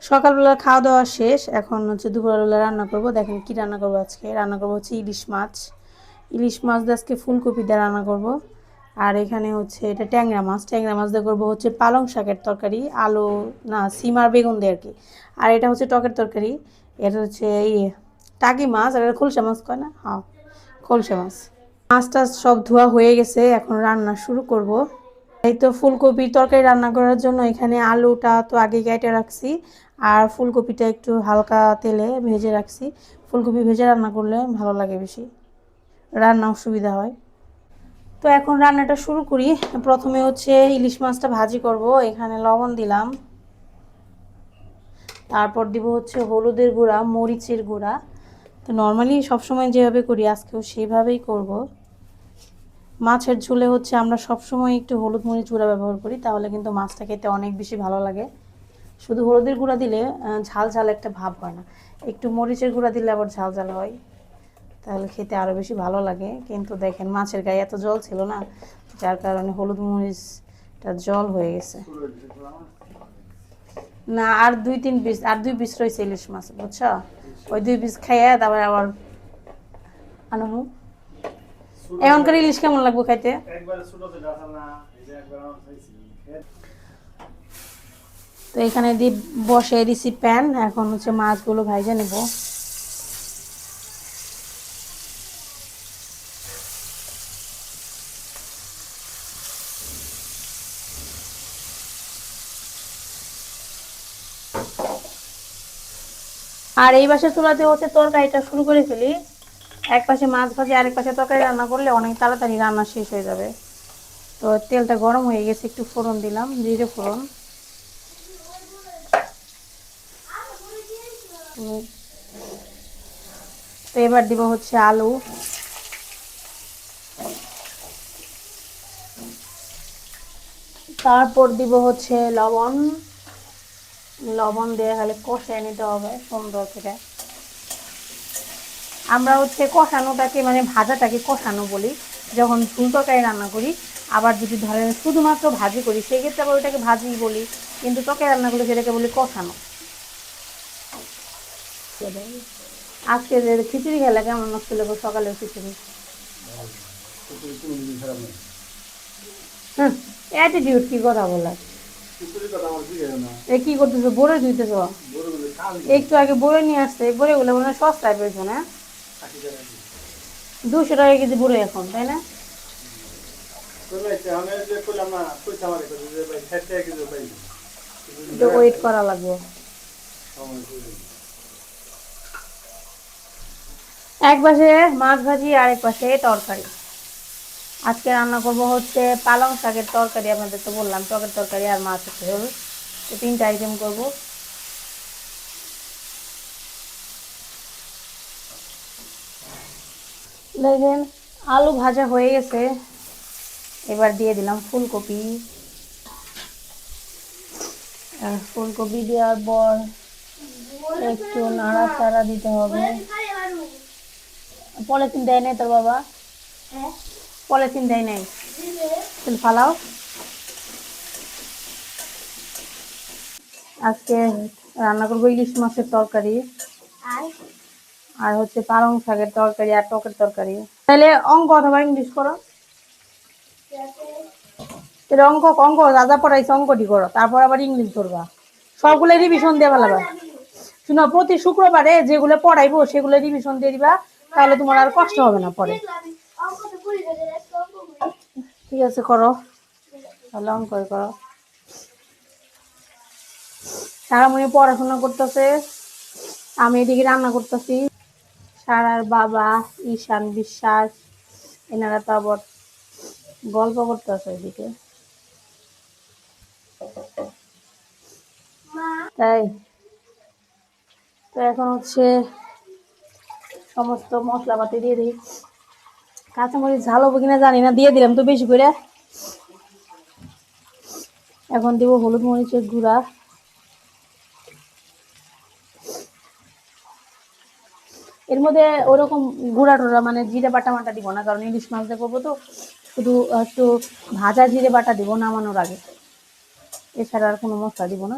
সকালবেলা খাওয়া দাওয়া শেষ। এখন হচ্ছে দুপুরবেলা রান্না করব। দেখেন কি রান্না করব আজকে। রান্না করব হচ্ছে ইলিশ মাছ। ইলিশ মাছ দিয়ে আজকে ফুলকপি দিয়ে রান্না করব। আর এখানে হচ্ছে এটা ট্যাংরা মাছ। ট্যাংরা মাছ দিয়ে করবো হচ্ছে পালং শাকের তরকারি, আলু না সিম আর বেগুন দিয়ে আর কি। আর এটা হচ্ছে টকের তরকারি। এটা হচ্ছে টাকি মাছ, আর এটা খোলসা মাছ কয় না? হ্যাঁ, খোলসা মাছ। মাছটা সব ধোয়া হয়ে গেছে, এখন রান্না শুরু করব। এই তো ফুলকপির তরকারি রান্না করার জন্য এখানে আলুটা তো আগে কেটে রাখছি, আর ফুলকপিটা একটু হালকা তেলে ভেজে রাখছি। ফুলকপি ভেজে রান্না করলে ভালো লাগে, বেশি রান্নাও সুবিধা হয়। তো এখন রান্নাটা শুরু করি। প্রথমে হচ্ছে ইলিশ মাছটা ভাজি করব। এখানে লবণ দিলাম, তারপর দিব হচ্ছে হলুদের গুঁড়া, মরিচের গুঁড়া। তো নর্মালি সবসময় যেভাবে করি আজকেও সেইভাবেই করব। মাছের ঝোলে হচ্ছে আমরা সবসময় একটু হলুদ মরিচ গুঁড়া ব্যবহার করি, তাহলে কিন্তু মাছটা খেতে অনেক বেশি ভালো লাগে। শুধু হলুদের গুঁড়া দিলে ঝাল ঝাল একটা ভাব হয় না, একটু মরিচের গুঁড়া দিলে আবার ঝাল ঝাল হয়, তাহলে খেতে আরও বেশি ভালো লাগে। কিন্তু দেখেন মাছের গায়ে এত জল ছিল না, যার কারণে হলুদ মরিচটা জল হয়ে গেছে। না, আর দুই পিস রয়েছে ইলিশ মাছ, বুঝছো? ওই 2 পিস খাইয়া তারপর আবার আনমু। এখনকার ইলিশ কেমন লাগবে খাইতে? তো এখানে দিয়ে বসে দিছি প্যান, এখন হচ্ছে মাছগুলো ভাইজা নেব। আর এই পাশে চুলাতে হচ্ছে তরকারিটা শুরু করে ফেলি। এক পাশে মাছ ভাজি, আরেক পাশে তরকারি রান্না করলে অনেক তাড়াতাড়ি রান্না শেষ হয়ে যাবে। তো তেলটা গরম হয়ে গেছে, একটু ফোড়ন দিলাম, জিরে ফোড়ন। তো এবার দিব হচ্ছে আলু, তারপর দিব হচ্ছে লবণ। লবণ দিয়ে খালি কষিয়ে নিতে হবে সুন্দর করে। আমরা হচ্ছে কষানোটাকে মানে ভাজাটাকে কষানো বলি যখন ঝুল তরকারি রান্না করি। আবার যদি ধরেন শুধুমাত্র ভাজি করি সেক্ষেত্রে আবার ওইটাকে ভাজি বলি, কিন্তু তরকারি রান্না করলে সেটাকে বলি কষানো। আজকে যে খিচুড়ি খেলা কেমন ছিল সকালের খিচুড়ি? হ্যাঁ, অ্যাটিটিউড কি কথা বলার। এ কি করতেছো, বড়ে ধুইতেছো? একটু আগে বড়ে নিয়ে আসছে, বড়ে গুলো মনে হয় সস্তায় পেয়েছো না? 200 টাকা কেজি বড়ে এখন, তাই না? ওয়েট করা লাগবে। এক পাশে মাছ ভাজি আর এক পাশে তরকারি। আজকে রান্না করব হচ্ছে পালং শাকের তরকারি। আপনাদের তো বললাম টকের তরকারি আর মাছ ঝোল, তো 3টা আইটেম করব। দেখেন আলু ভাজা হয়ে গেছে, এবার দিয়ে দিলাম ফুলকপি। ফুলকপি দেওয়ার পর একটু নাড়াচাড়া দিতে হবে। পলিথিন দেয় নাই তোর বাবা? পলিথিন দেয় নাই, তুমি ফালাও। আজকে রান্না করবো ইলিশ মাছের তরকারি, আর হচ্ছে পালং শাকের তরকারি আর টকের তরকারি। তাহলে অঙ্ক অথবা ইংলিশ করো। অঙ্ক অঙ্ক যা যা পড়াইছে অঙ্কটি করো, তারপর আবার ইংলিশ করবা। সবগুলো রিভিশন দিয়ে ভালো। শুনো, প্রতি শুক্রবারে যেগুলো পড়াইবো সেগুলো রিভিশন দিয়ে দিবা, তাহলে তোমার আর কষ্ট হবে না পরে। ঠিক আছে, করো তাহলে, অঙ্কই করো। সারামণি পড়াশোনা করতেছে, আমি এদিকে রান্না করতেছি। সারার বাবা ঈশান বিশ্বাস, এনারা তো আবার গল্প করতেছে এদিকে। তাই তো এখন হচ্ছে সমস্ত মশলাপাতি দিয়ে দিই। কাঁচামরিচ ঝাল হবো কিনা জানি না, দিয়ে দিলাম তো বেশি করে। এখন দিব হলুদ মরিচের গুঁড়া। এর মধ্যে ওরকম গুঁড়া টুড়া মানে জিরে বাটা মাটা দিব না, কারণ ইলিশ মাছ দিয়ে করবো তো। শুধু একটু ভাজা জিরে বাটা দিব নামানোর আগে, এছাড়া আর কোনো মশলা দিব না।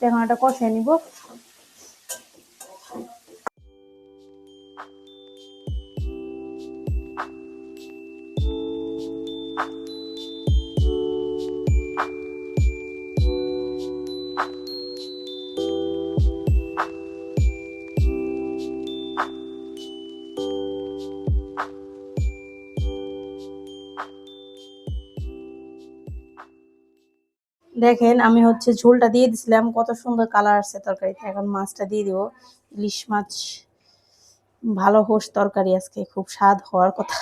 এখন এটা কষিয়ে নিব। দেখেন আমি হচ্ছে ঝোলটা দিয়ে দিছিলাম, কত সুন্দর কালার আসছে তরকারিতে। এখন মাছটা দিয়ে দিব। ইলিশ মাছ, ভালো হোস তরকারি, আজকে খুব স্বাদ হওয়ার কথা।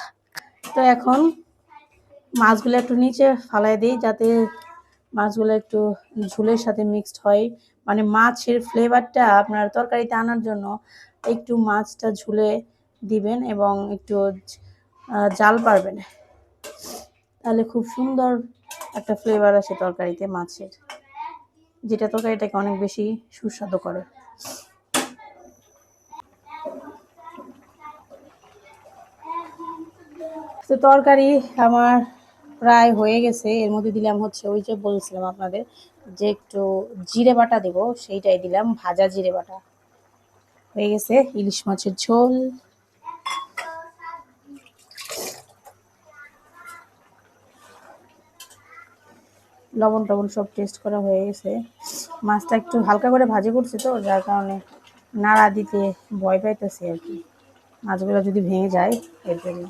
তো এখন মাছগুলো একটু নিচে ফালাই দিই, যাতে মাছগুলো একটু ঝোলের সাথে মিক্সড হয়। মানে মাছের ফ্লেভারটা আপনার তরকারিতে আনার জন্য একটু মাছটা ঝুলে দিবেন এবং একটু জাল পারবেন, তাহলে খুব সুন্দর একটা ফ্লেভার আসে তরকারিতে মাছের, যেটা তরকারিটাকে অনেক বেশি সুস্বাদু করে। তো তরকারি আমার প্রায় হয়ে গেছে। এর মধ্যে দিলাম হচ্ছে ওই যে বলছিলাম আপনাদের যে একটু জিরে বাটা দেবো, সেইটাই দিলাম, ভাজা জিরে বাটা। হয়ে গেছে ইলিশ মাছের ঝোল। লবণ টবণ সব টেস্ট করা হয়ে গেছে। মাছটা একটু হালকা করে ভাজি করছি তো, যার কারণে নাড়া দিতে ভয় পাইতেছি আর কি, মাছগুলো যদি ভেঙে যায়, এর জন্য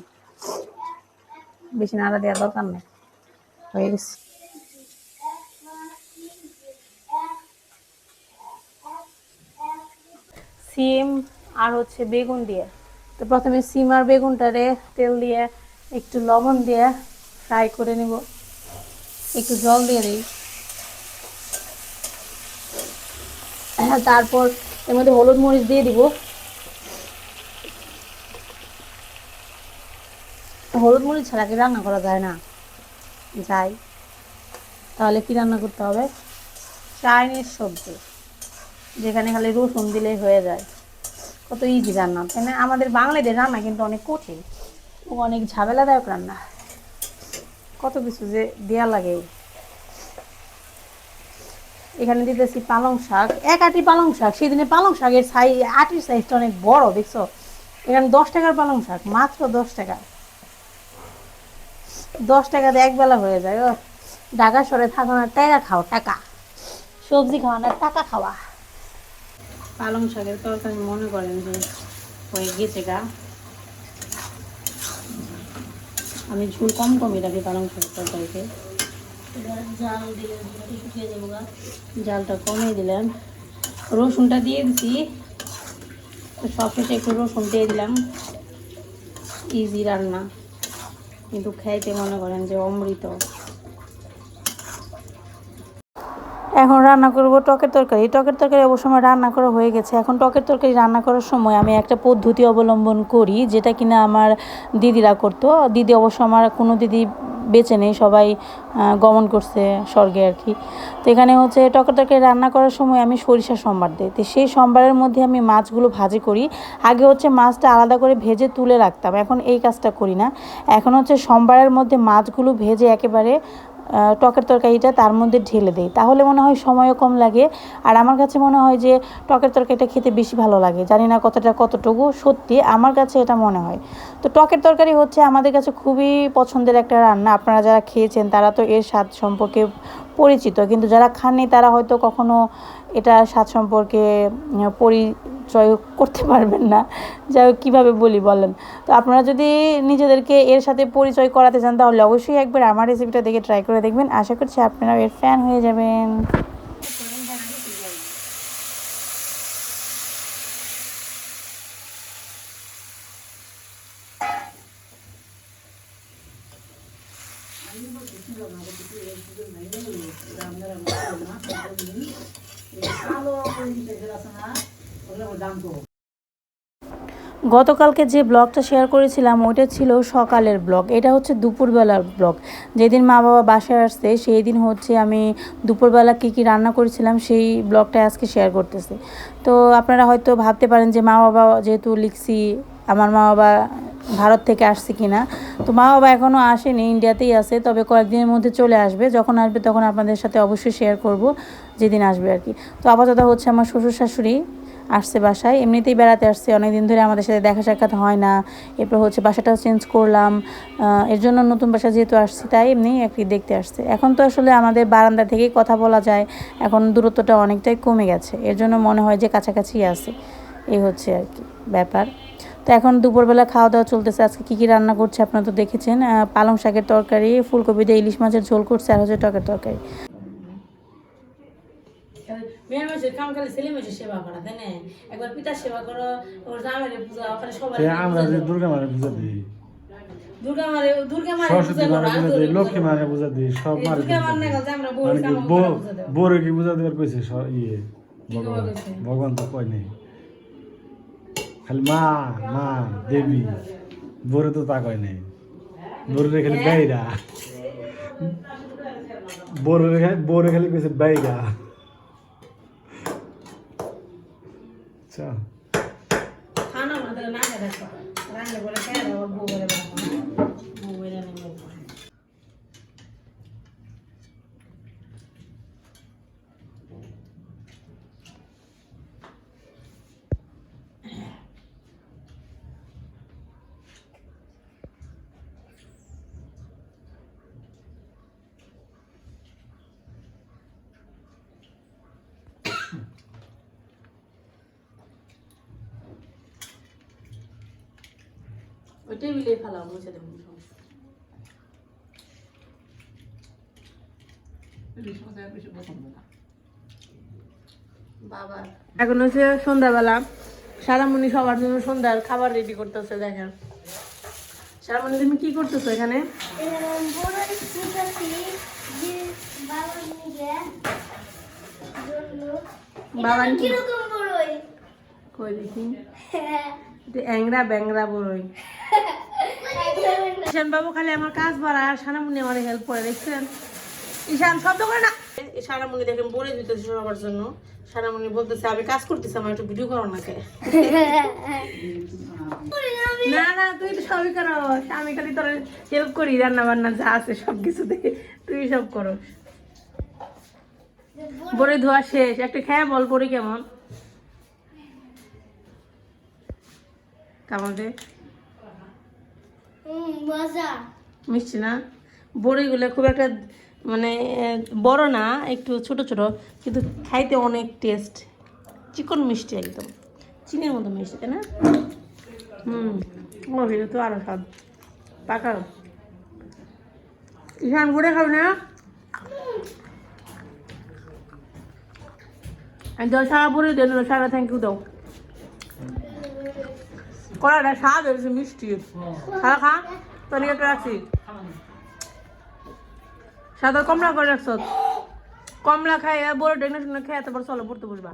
বেশি নাড়া দেওয়ার দরকার নেই। হয়ে গেছে। সিম আর হচ্ছে বেগুন দিয়ে, তো প্রথমে সিম আর বেগুনটারে তেল দিয়ে একটু লবণ দিয়ে ফ্রাই করে নেব। একটু জল দিয়ে দিই, তারপর এর মধ্যে হলুদ মরিচ দিয়ে দিব। হলুদ মরিচ ছাড়া কি রান্না করা যায় না? যায়। তাহলে কি রান্না করতে হবে? চাইনিজ সবজি, যেখানে খালি রসুন দিলেই হয়ে যায়। কত ইজি রান্না, তাই না? আমাদের বাঙালিদের রান্না কিন্তু অনেক কঠিন ও অনেক ঝামেলাদায়ক রান্না, কত কিছু যে দেওয়া লাগে। এখানে দিতেছি পালং শাক, এক আটি পালং শাক। সেদিনে পালং শাকের আটির সাইজটা অনেক বড়, দেখছো? এখানে 10 টাকার পালং শাক, মাত্র 10 টাকা। 10 টাকাতে একবেলা হয়ে যায়। ও ঢাকা শহরে থাকো না, টাকা খাও, টাকা। সবজি খাওয়া না, টাকা খাওয়া। পালং শাকের তরকারি মনে করেন যে হয়ে গেছে গা। আমি ঝোল কম কমই রাখি পালং শাকের তরকারিতে। জাল দিলে শুকিয়ে যাবো গা, জালটা কমিয়ে দিলাম। রসুনটা দিয়ে দিচ্ছি, সব শেষে একটু রসুন দিয়ে দিলাম। ইজি রান্না, কিন্তু খাইতে মনে করেন যে অমৃত। এখন রান্না করব টকের তরকারি। টকের তরকারি অবশ্য সময় রান্না করা হয়ে গেছে। এখন টকের তরকারি রান্না করার সময় আমি একটা পদ্ধতি অবলম্বন করি, যেটা কিনা আমার দিদিরা করতো। দিদি অবশ্য আমার কোনো দিদি বেঁচে নেই, সবাই গমন করছে স্বর্গে আর কি। তো এখানে হচ্ছে টকের তরকারি রান্না করার সময় আমি সরিষা সম্বার দিই। তো সেই সম্বারের মধ্যে আমি মাছগুলো ভাজি করি। আগে হচ্ছে মাছটা আলাদা করে ভেজে তুলে রাখতাম, এখন এই কাজটা করি না। এখন হচ্ছে সম্বারের মধ্যে মাছগুলো ভেজে একেবারে টকের তরকারিটা তার মধ্যে ঢেলে দেই, তাহলে মনে হয় সময়ও কম লাগে। আর আমার কাছে মনে হয় যে টকের তরকারিটা খেতে বেশি ভালো লাগে। জানি না কতটুকু সত্যি, আমার কাছে এটা মনে হয়। তো টকের তরকারি হচ্ছে আমাদের কাছে খুবই পছন্দের একটা রান্না। আপনারা যারা খেয়েছেন তারা তো এর স্বাদ সম্পর্কে পরিচিত, কিন্তু যারা খাননি তারা হয়তো কখনো এটা স্বাদ সম্পর্কে পরিচয় করতে পারবেন না। যাই হোক, কীভাবে বলি বলেন? তো আপনারা যদি নিজেদেরকে এর সাথে পরিচয় করাতে চান, তাহলে অবশ্যই একবার আমার রেসিপিটা দেখে ট্রাই করে দেখবেন। আশা করছি আপনারা এর ফ্যান হয়ে যাবেন। গতকালকে যে ব্লগটা শেয়ার করেছিলাম ওইটা ছিল সকালের ব্লগ, এটা হচ্ছে দুপুরবেলার ব্লগ। যেদিন মা বাবা বাসায় আসছে সেই দিন হচ্ছে আমি দুপুরবেলা কী কী রান্না করেছিলাম সেই ব্লগটা আজকে শেয়ার করতেছি। তো আপনারা হয়তো ভাবতে পারেন যে মা বাবা যেহেতু লিখছি, আমার মা বাবা ভারত থেকে আসছে কিনা। তো মা বাবা এখনও আসেনি, ইন্ডিয়াতেই আছে, তবে কয়েকদিনের মধ্যে চলে আসবে। যখন আসবে তখন আপনাদের সাথে অবশ্যই শেয়ার করব, যেদিন আসবে আর কি। তো আপাতত হচ্ছে আমার শ্বশুর শাশুড়ি আসছে বাসায়, এমনিতেই বেড়াতে আসছে, অনেক দিন ধরে আমাদের সাথে দেখা সাক্ষাৎ হয় না। এরপর হচ্ছে বাসাটাও চেঞ্জ করলাম, এর জন্য নতুন বাসা যেহেতু আসছি তাই এমনি একটি দেখতে আসছে। এখন তো আসলে আমাদের বারান্দা থেকেই কথা বলা যায়, এখন দূরত্বটা অনেকটাই কমে গেছে, এর জন্য মনে হয় যে কাছাকাছি আছে, এই হচ্ছে আর কি ব্যাপার। তো এখন দুপুরবেলা খাওয়া দাওয়া চলতেছে। আজকে কী কী রান্না করছে আপনারা তো দেখেছেন, পালং শাকের তরকারি, ফুলকপি দিয়ে ইলিশ মাছের ঝোল করছে, আর হচ্ছে টকের তরকারি। মেয়ের মাসের কাম খালি ছেলে মেয়ের সেবা করা, তাই না? একবার পিতার সেবা করো, ওর জামাইয়ের পূজা, ওখানে সবাই আমরা যে দুর্গা মারে পূজা দিই, দুর্গা মারে সরস্বতী মারে পূজা দিই, লক্ষ্মী মারে পূজা দিই, সব মারে দুর্গা মার না গেছে আমরা বউ কাম পূজা দেব। বোরে কি পূজা দেবার কইছে ইয়ে ভগবান, ভগবান তো কয় নেই, খালি মা মা দেবী, বোরে তো তা কয় নেই, বোরে খালি বাইরা, বোরে খালি কইছে বাইরা। আচ্ছা খানা আমাদের না দেখো রান্না করে খেয়ে দাও, বউ করে বউ এরা নেই। ওই টেবিলে ফেলাও, মুছে দেবো বাবা। এখন হচ্ছে সন্ধ্যাবেলা, সারামণি সবার জন্য সন্ধ্যার খাবার রেডি করতেছে। দেখেন সারামণি, তুমি কি করতেছো এখানে? বাবা কই দেখি, অ্যাংরা ব্যাংরা বড়ই। ঈশান বাবু খালি আমার কাজ বাড়া, আর সারামণি আমার হেল্প করে, দেখছেন? ঈশান শব্দ করে না। সারামণি দেখেন বলে দিতেছে সবার জন্য। সারামণি বলতেছে আমি কাজ করতেছি, আমার একটু ভিডিও করো না কে? না না, তুই তো সবই করো, আমি খালি তোর হেল্প করি, রান্না বান্না যা আছে সবকিছুতে তুই সব করো। বড়ি ধোয়া শেষ, একটা খেয়ে বল বড়ি কেমন কামাতে? মিষ্টি না? বড়িগুলো খুব একটা মানে বড় না, একটু ছোট ছোট, কিন্তু খাইতে অনেক টেস্ট, চিকন মিষ্টি, একদম চিনির মতো মিষ্টি, তাই না? ও ভিডিও তো আরো স্বাদ পাকা। ঈশান বড়ে খাবি না? দাও সারা বড়ি দেন, সারা থ্যাংক ইউ দাও। কলাটা স্বাদ হয়েছে মিষ্টি, সারা খা, তোর একটা রাখছি। সাদা কমলা করে রাখছ, কমলা খাই বড় ডেকনা শুনে খেয়ে তারপর চলো পড়তে বসবা।